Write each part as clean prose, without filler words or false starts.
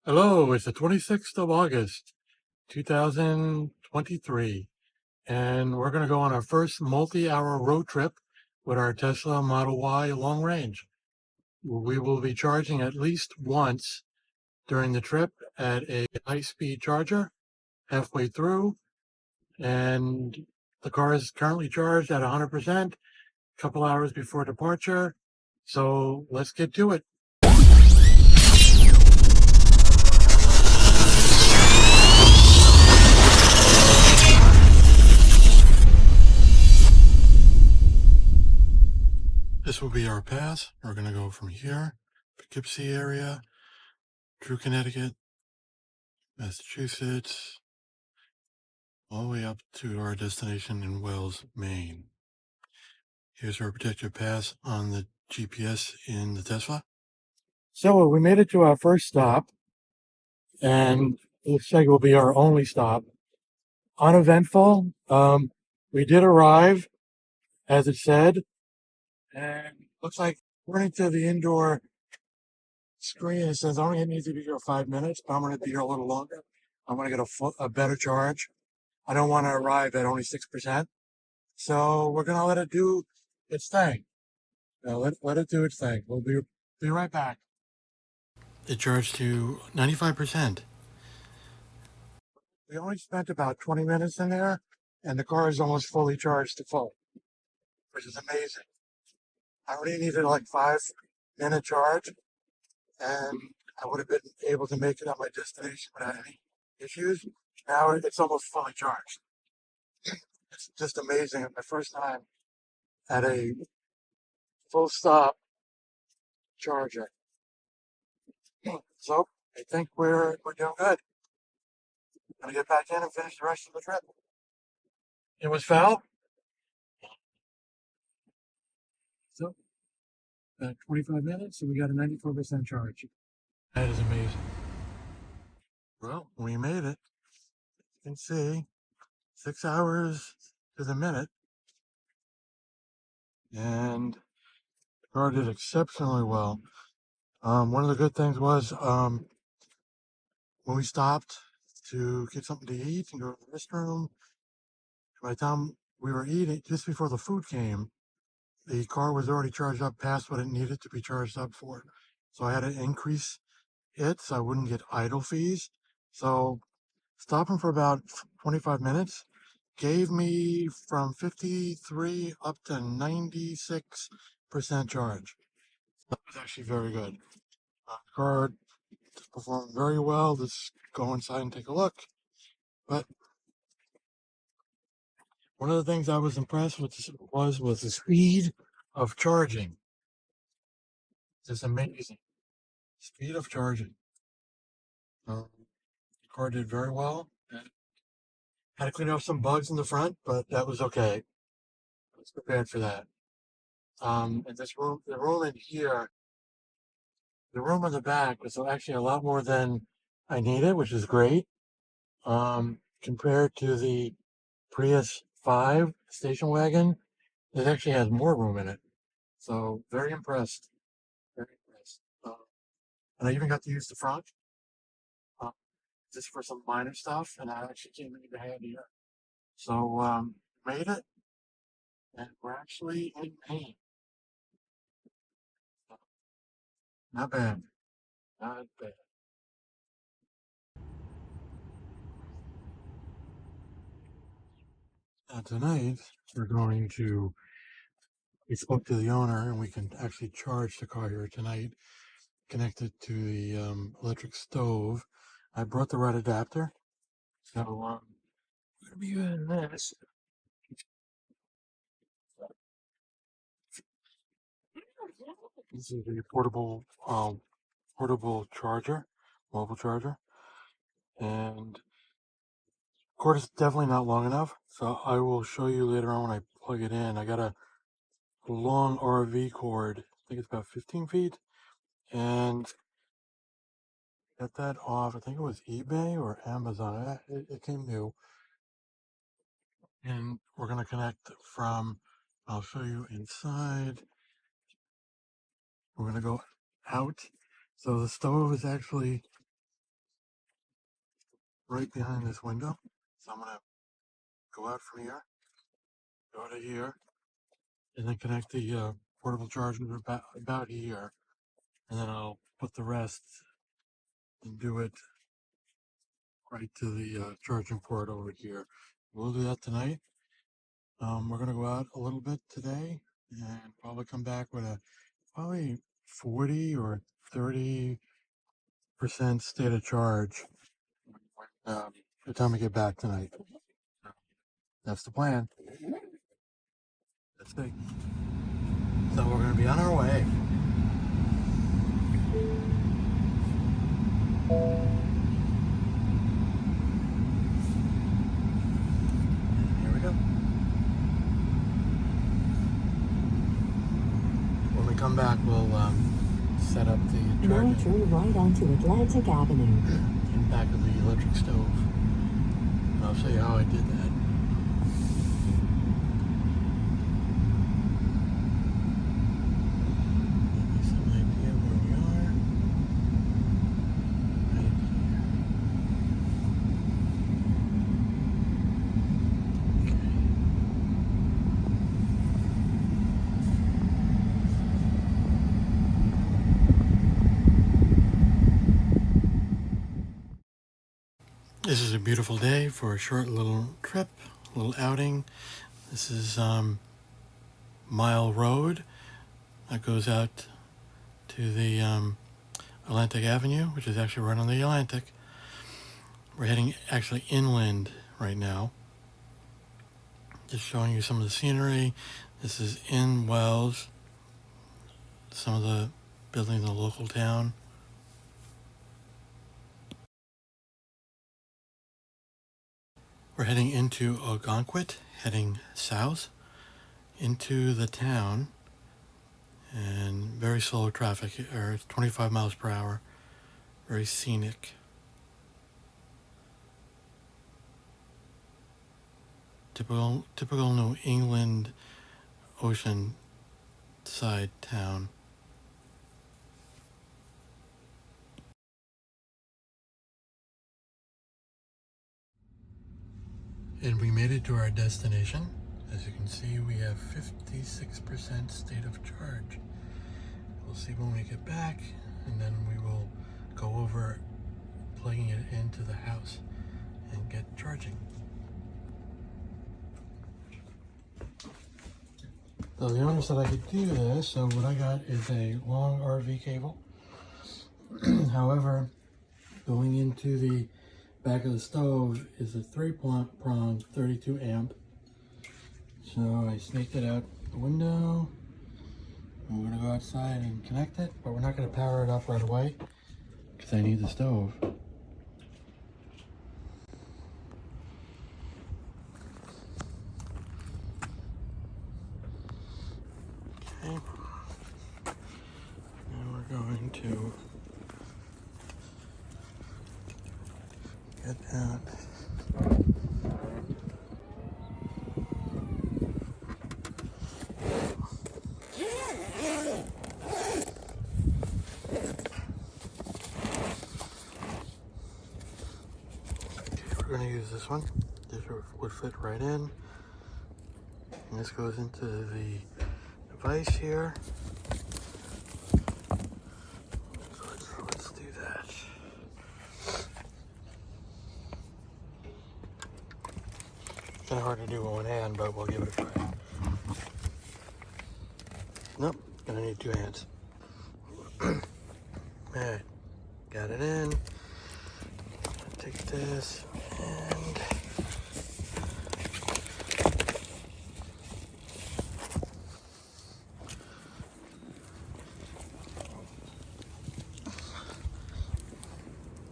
Hello, it's the 26th of August, 2023, and we're going to go on our first multi-hour road trip with our Tesla Model Y long range. We will be charging at least once during the trip at a high-speed charger halfway through, and the car is currently charged at 100% a couple hours before departure, so let's get to it. This will be our path. We're going to go from here, Poughkeepsie area, through Connecticut, Massachusetts, all the way up to our destination in Wells, Maine. Here's our projected path on the GPS in the Tesla. So we made it to our first stop, and it looks like it will be our only stop. Uneventful. We did arrive, as it said, and looks like according to the indoor screen, it says only needs to be here 5 minutes, but I'm going to be here a little longer. I'm going to get a better charge. I don't want to arrive at only 6%. So we're going to let it do its thing. Let it do its thing. We'll be right back. It charged to 95%. We only spent about 20 minutes in there, and the car is almost fully charged to full, which is amazing. I only needed like 5-minute charge, and I would have been able to make it at my destination without any issues. Now it's almost fully charged. It's just amazing. My first time at a full stop charger. So I think we're doing good. Gonna get back in and finish the rest of the trip. It was foul. So 25 minutes, and we got a 94% charge. That is amazing. Well, we made it. You can see 6 hours to the minute, and the car did exceptionally well. One of the good things was when we stopped to get something to eat and go to the restroom, by the time we were eating, just before the food came, the car was already charged up past what it needed to be charged up for. So I had to increase it so I wouldn't get idle fees. So stopping for about 25 minutes gave me from 53 up to 96% charge. That was actually very good. The car performed very well. Let's go inside and take a look. But one of the things I was impressed with was the speed of charging. It's amazing. Speed of charging. The car did very well. Had to clean off some bugs in the front, but that was okay. I was prepared for that. And the room in here, the room in the back was actually a lot more than I needed, which is great. Compared to the Prius 5 station wagon, it actually has more room in it. So very impressed. Very impressed. And I even got to use the front just for some minor stuff, and I actually came in handy here. So made it, and we're actually in Maine. Not bad. Not bad. Tonight we spoke to the owner, and we can actually charge the car here tonight, connected to the electric stove. I brought the right adapter, so we're gonna be using this. This is a portable charger, mobile charger, and cord is definitely not long enough. So I will show you later on when I plug it in. I got a long RV cord. I think it's about 15 feet, and got that off. I think it was eBay or Amazon. It came new, and we're gonna connect from. I'll show you inside. We're gonna go out. So the stove is actually right behind this window. So I'm gonna go out from here, go to here, and then connect the portable charger about here, and then I'll put the rest and do it right to the charging port over here. We'll do that tonight. We're gonna go out a little bit today and probably come back with a probably 40 or 30% state of charge by the time we get back tonight. That's the plan. Let's see. So we're gonna be on our way. Here we go. When we come back, we'll set up the charger. Now turn right onto Atlantic Avenue. In back of the electric stove. And I'll show you how I did that. Give you some idea where we are. Right This is a beautiful day for a short little trip, a little outing. This is Mile Road that goes out to the Atlantic Avenue, which is actually right on the Atlantic. We're heading actually inland right now. Just showing you some of the scenery. This is in Wells, some of the buildings in the local town. We're heading into Algonquin, heading south into the town, and very slow traffic, or 25 miles per hour, very scenic. Typical New England ocean side town. And we made it to our destination. As you can see, we have 56% state of charge. We'll see when we get back, and then we will go over plugging it into the house and get charging. So the owner said I could do this, so what I got is a long RV cable. However, going into the back of the stove is a 3-prong 32 amp. So I snaked it out the window. I'm gonna go outside and connect it, but we're not gonna power it up right away because I need the stove. Okay. Now we're going to get out. We're going to use this one. This would fit right in. And this goes into the device here. So let's do that. Kind of hard to do with one hand, but we'll give it a try. Nope, gonna need 2 hands. Alright, got it in. Take this and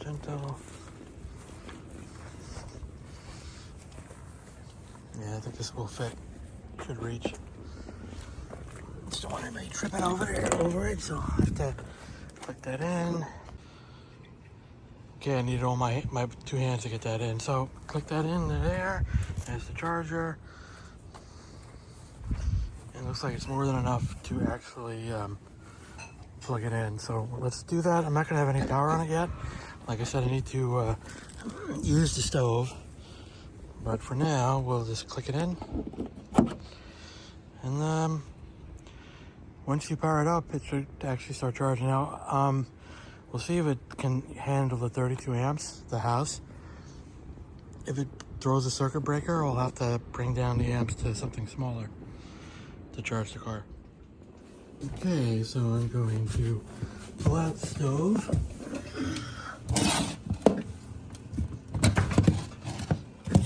gentle. Yeah, I think this will fit. Should reach. Just don't want anybody tripping over it, so I have to click that in. Okay, I needed all my 2 hands to get that in. So click that in there. There's the charger. And it looks like it's more than enough to actually plug it in. So let's do that. I'm not gonna have any power on it yet. Like I said, I need to use the stove, but for now we'll just click it in, and once you power it up, it should actually start charging. Now, we'll see if it can handle the 32 amps, the house. If it throws a circuit breaker, we'll have to bring down the amps to something smaller to charge the car. Okay, so I'm going to pull out the stove.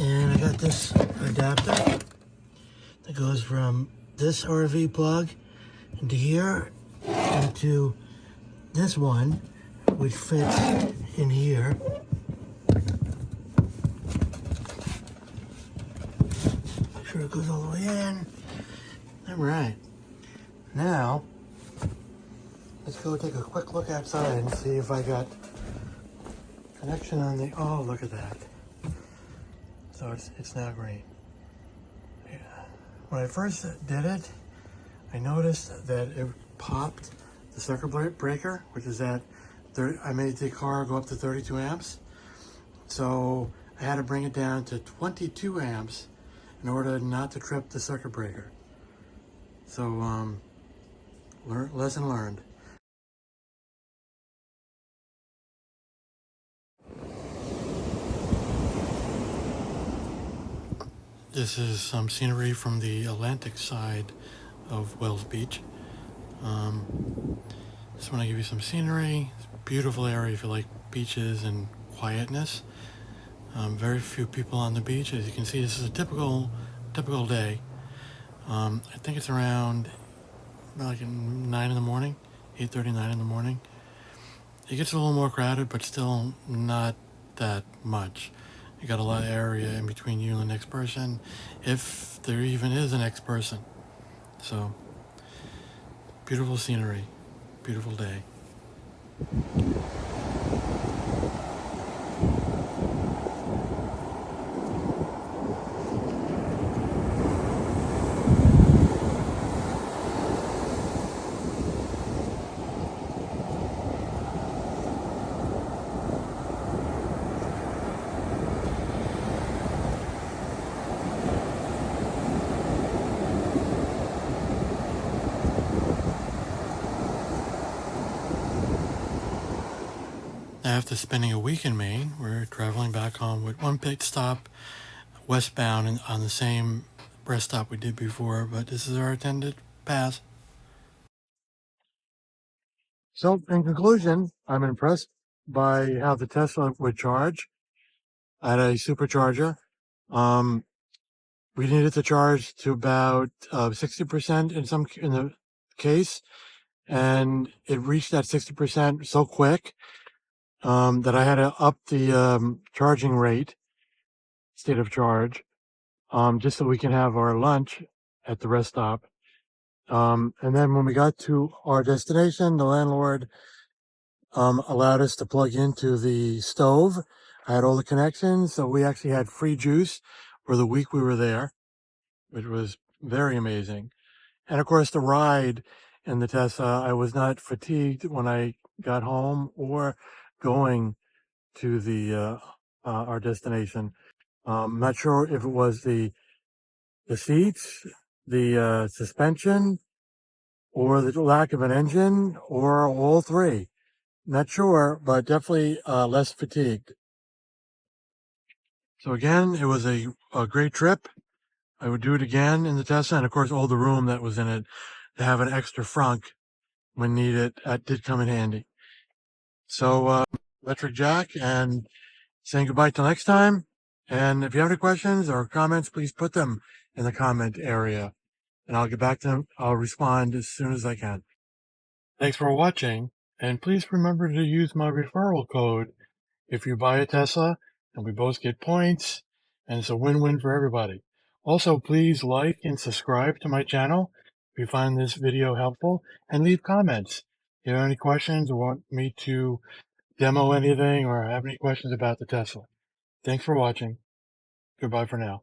And I got this adapter that goes from this RV plug into here into this one, which fits in here. Make sure it goes all the way in. All right. Now, let's go take a quick look outside and see if I got connection on the, oh, look at that. So it's now green. Yeah. When I first did it, I noticed that it popped the circuit breaker, which is at, I made the car go up to 32 amps. So I had to bring it down to 22 amps in order not to trip the circuit breaker. So, lesson learned. This is some scenery from the Atlantic side of Wells Beach. Just want to give you some scenery. It's a beautiful area if you like beaches and quietness. Very few people on the beach. As you can see, this is a typical day. I think it's around like 9 in the morning, 8:30, 9 in the morning. It gets a little more crowded, but still not that much. You got a lot of area in between you and the next person, if there even is a next person. So, beautiful scenery, beautiful day. After spending a week in Maine, we're traveling back home with one pit stop westbound and on the same rest stop we did before, but this is our intended pass. So, in conclusion, I'm impressed by how the Tesla would charge at a supercharger. We needed to charge to about 60% in the case, and it reached that 60% so quick that I had to up the charging rate, state of charge, just so we can have our lunch at the rest stop. And then when we got to our destination, the landlord allowed us to plug into the stove. I had all the connections, so we actually had free juice for the week we were there, which was very amazing. And of course, the ride in the Tesla, I was not fatigued when I got home or going to the our destination. Not sure if it was the seats, the suspension, or the lack of an engine, or all three. Not sure, but definitely less fatigued. So again, it was a great trip. I would do it again in the Tesla, and of course, all the room that was in it to have an extra frunk when needed. That did come in handy. So, Electric Jack, and saying goodbye till next time. And if you have any questions or comments, please put them in the comment area, and I'll get back to them. I'll respond as soon as I can. Thanks for watching, and please remember to use my referral code if you buy a Tesla, and we both get points, and it's a win-win for everybody. Also, please like and subscribe to my channel if you find this video helpful, and leave comments. If you have any questions or want me to demo anything or have any questions about the Tesla. Thanks for watching. Goodbye for now.